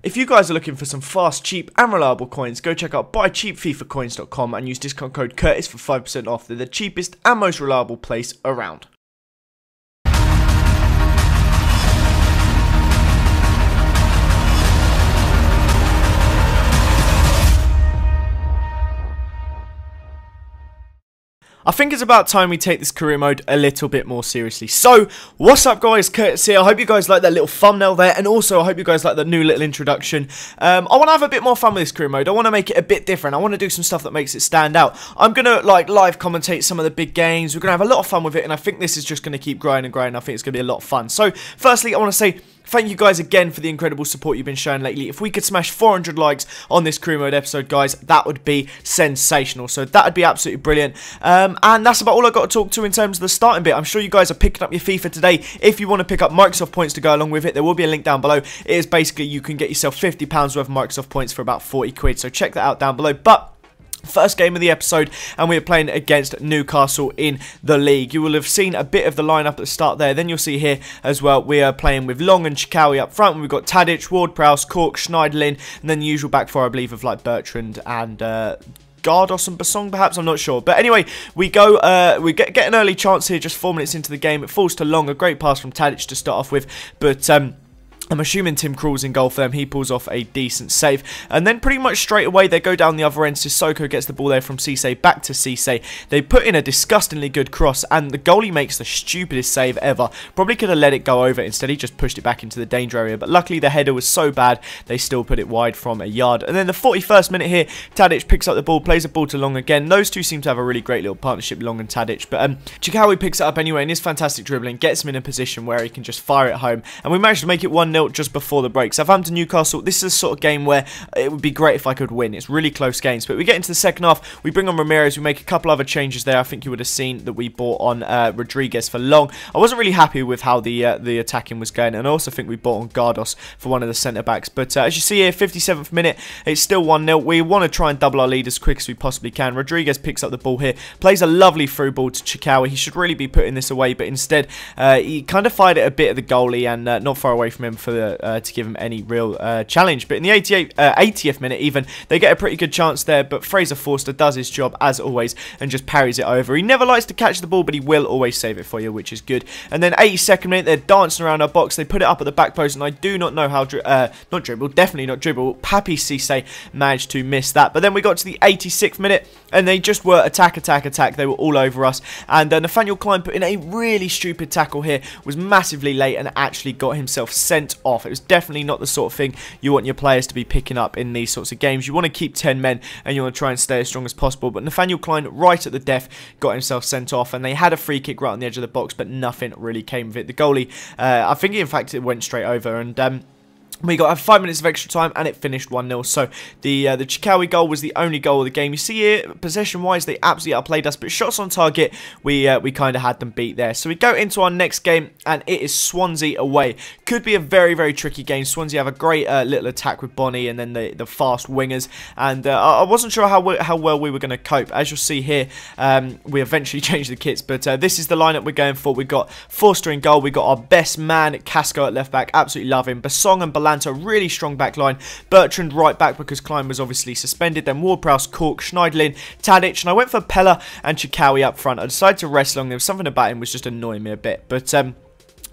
If you guys are looking for some fast, cheap and reliable coins, go check out buycheapfifacoins.com and use discount code Curtis for 5% off. They're the cheapest and most reliable place around. I think it's about time we take this career mode a little bit more seriously. So, what's up guys, Curtis here. I hope you guys like that little thumbnail there, and also I hope you guys like the new little introduction. I want to have a bit more fun with this career mode. I want to make it a bit different. I want to do some stuff that makes it stand out. I'm going to like live commentate some of the big games. We're going to have a lot of fun with it, and I think this is just going to keep growing and growing. I think it's going to be a lot of fun. So, firstly, I want to say thank you guys again for the incredible support you've been showing lately. If we could smash 400 likes on this career mode episode, guys, that would be sensational. So that would be absolutely brilliant. And that's about all I've got to talk to in terms of the starting bit. I'm sure you guys are picking up your FIFA today. If you want to pick up Microsoft points to go along with it, there will be a link down below. It is basically you can get yourself £50 worth of Microsoft points for about 40 quid. So check that out down below. But first game of the episode, and we're playing against Newcastle in the league. You will have seen a bit of the lineup at the start there. Then you'll see here as well, we are playing with Long and Chikawi up front. We've got Tadic, Ward-Prowse, Cork, Schneiderlin, and then the usual back four, I believe, of like Bertrand and Gardos and Basong, perhaps, I'm not sure. But anyway, we go, we get an early chance here, just 4 minutes into the game. It falls to Long, a great pass from Tadic to start off with, but I'm assuming Tim Krul's in goal for them. He pulls off a decent save. And then pretty much straight away, they go down the other end. Sissoko gets the ball there from Cisse back to Cisse. They put in a disgustingly good cross, and the goalie makes the stupidest save ever. Probably could have let it go over. Instead, he just pushed it back into the danger area. But luckily, the header was so bad, they still put it wide from a yard. And then the 41st minute here, Tadic picks up the ball, plays the ball to Long again. Those two seem to have a really great little partnership, Long and Tadic. But Chikawi picks it up anyway, and his fantastic dribbling gets him in a position where he can just fire it home. And we managed to make it 1-0 just before the break. Southampton Newcastle, this is a sort of game where it would be great if I could win. It's really close games. But we get into the second half, we bring on Ramirez, we make a couple other changes there. I think you would have seen that we bought on Rodriguez for Long. I wasn't really happy with how the attacking was going, and I also think we bought on Gardos for one of the centre-backs. But as you see here, 57th minute, it's still 1-0. We want to try and double our lead as quick as we possibly can. Rodriguez picks up the ball here, plays a lovely through ball to Chikawi. He should really be putting this away, but instead he kind of fired it a bit at the goalie, and not far away from him for to give him any real challenge. But in the 80th minute even, they get a pretty good chance there, but Fraser Forster does his job as always and just parries it over. He never likes to catch the ball, but he will always save it for you, which is good. And then 82nd minute, they're dancing around our box. They put it up at the back post, and I do not know how definitely not dribble. Papi Cisse managed to miss that. But then we got to the 86th minute, and they just were attack. They were all over us, and Nathaniel Klein put in a really stupid tackle here, was massively late and actually got himself sent off. It was definitely not the sort of thing you want your players to be picking up in these sorts of games. You want to keep 10 men, and you want to try and stay as strong as possible. But Nathaniel Klein, right at the death, got himself sent off, and they had a free kick right on the edge of the box, but nothing really came of it. The goalie, I think in fact it went straight over, and we got 5 minutes of extra time, and it finished 1-0. So the Chikawi goal was the only goal of the game. You see here, possession-wise, they absolutely outplayed us, but shots on target, we kind of had them beat there. So we go into our next game, and it is Swansea away. Could be a very, very tricky game. Swansea have a great little attack with Bonnie, and then the fast wingers, and I wasn't sure how well we were going to cope. As you'll see here, we eventually changed the kits, but this is the lineup we're going for. We've got Forster in goal. We've got our best man, Casco, at left back. Absolutely love him. Basong and Balanta, really strong back line. Bertrand right back because Klein was obviously suspended. Then Ward-Prowse, Cork, Schneiderlin, Tadic, and I went for Pella and Chikawi up front. I decided to rest Long. There was something about him was just annoying me a bit, but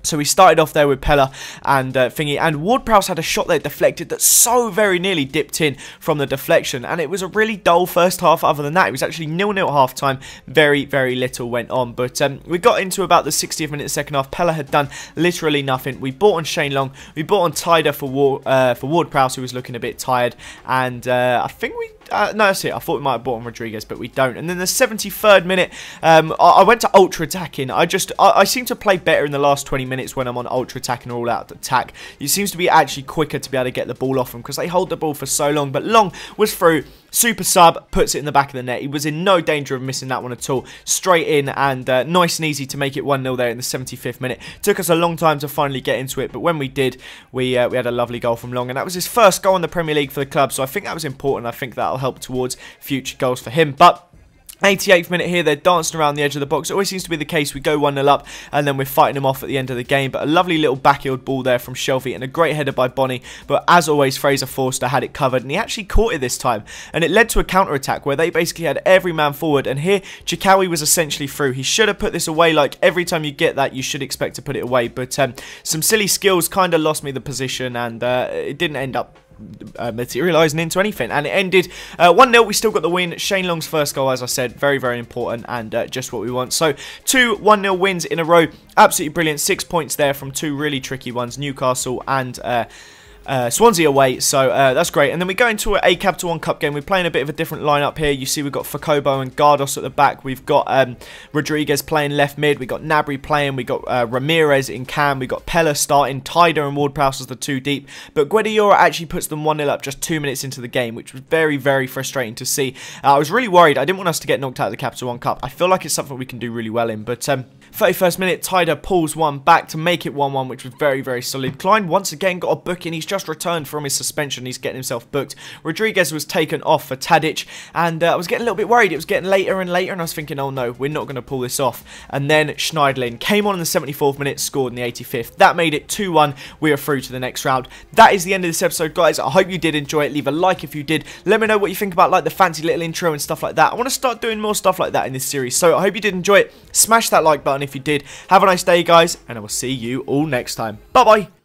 so we started off there with Pella and Thingy, and Ward-Prowse had a shot there deflected that so very nearly dipped in from the deflection, and it was a really dull first half. Other than that, it was actually 0-0 at half time. Very, very little went on, but we got into about the 60th minute of the second half. Pella had done literally nothing. We bought on Shane Long, we bought on Tider for Ward-Prowse, who was looking a bit tired, and I think we no, that's it. I thought we might have bought on Rodriguez, but we don't. And then the 73rd minute, I went to ultra attacking. I seem to play better in the last 20 minutes when I'm on ultra attacking or all out attack. It seems to be actually quicker to be able to get the ball off them because they hold the ball for so long. But Long was through. Super sub, puts it in the back of the net. He was in no danger of missing that one at all. Straight in, and nice and easy to make it 1-0 there in the 75th minute. Took us a long time to finally get into it, but when we did, we had a lovely goal from Long, and that was his first goal in the Premier League for the club, so I think that was important. I think that'll help towards future goals for him. But 88th minute here, they're dancing around the edge of the box. It always seems to be the case. We go 1-0 up, and then we're fighting them off at the end of the game. But a lovely little backheeled ball there from Shelby, and a great header by Bonnie. But as always, Fraser Forster had it covered, and he actually caught it this time. And it led to a counter-attack where they basically had every man forward. And here, Chikawi was essentially through. He should have put this away. Like, every time you get that, you should expect to put it away. But some silly skills kind of lost me the position, and it didn't end up materialising into anything, and it ended 1-0. We still got the win. Shane Long's first goal, as I said, very, very important, and just what we want. So 2 1-0 wins in a row, absolutely brilliant. 6 points there from 2 really tricky ones, Newcastle and Swansea away, so that's great. And then we go into a Capital One Cup game. We're playing a bit of a different lineup here. You see we've got Facobo and Gardos at the back. We've got Rodriguez playing left mid. We got Nabry playing. We got Ramirez in cam. We got Pella starting. Tyder and Ward-Prowse as the 2 deep. But Guediora actually puts them 1-0 up just 2 minutes into the game, which was very, very frustrating to see. I was really worried. I didn't want us to get knocked out of the Capital One Cup. I feel like it's something we can do really well in, but 31st minute, Tyder pulls one back to make it 1-1, which was very, very solid. Klein once again got a booking. He's just returned from his suspension. He's getting himself booked. Rodriguez was taken off for Tadic, and I was getting a little bit worried. It was getting later and later, and I was thinking, oh no, we're not going to pull this off. And then Schneidlin came on in the 74th minute, scored in the 85th. That made it 2-1. We are through to the next round. That is the end of this episode, guys. I hope you did enjoy it. Leave a like if you did. Let me know what you think about like the fancy little intro and stuff like that. I want to start doing more stuff like that in this series, so I hope you did enjoy it. Smash that like button if you did. Have a nice day, guys, and I will see you all next time. Bye-bye.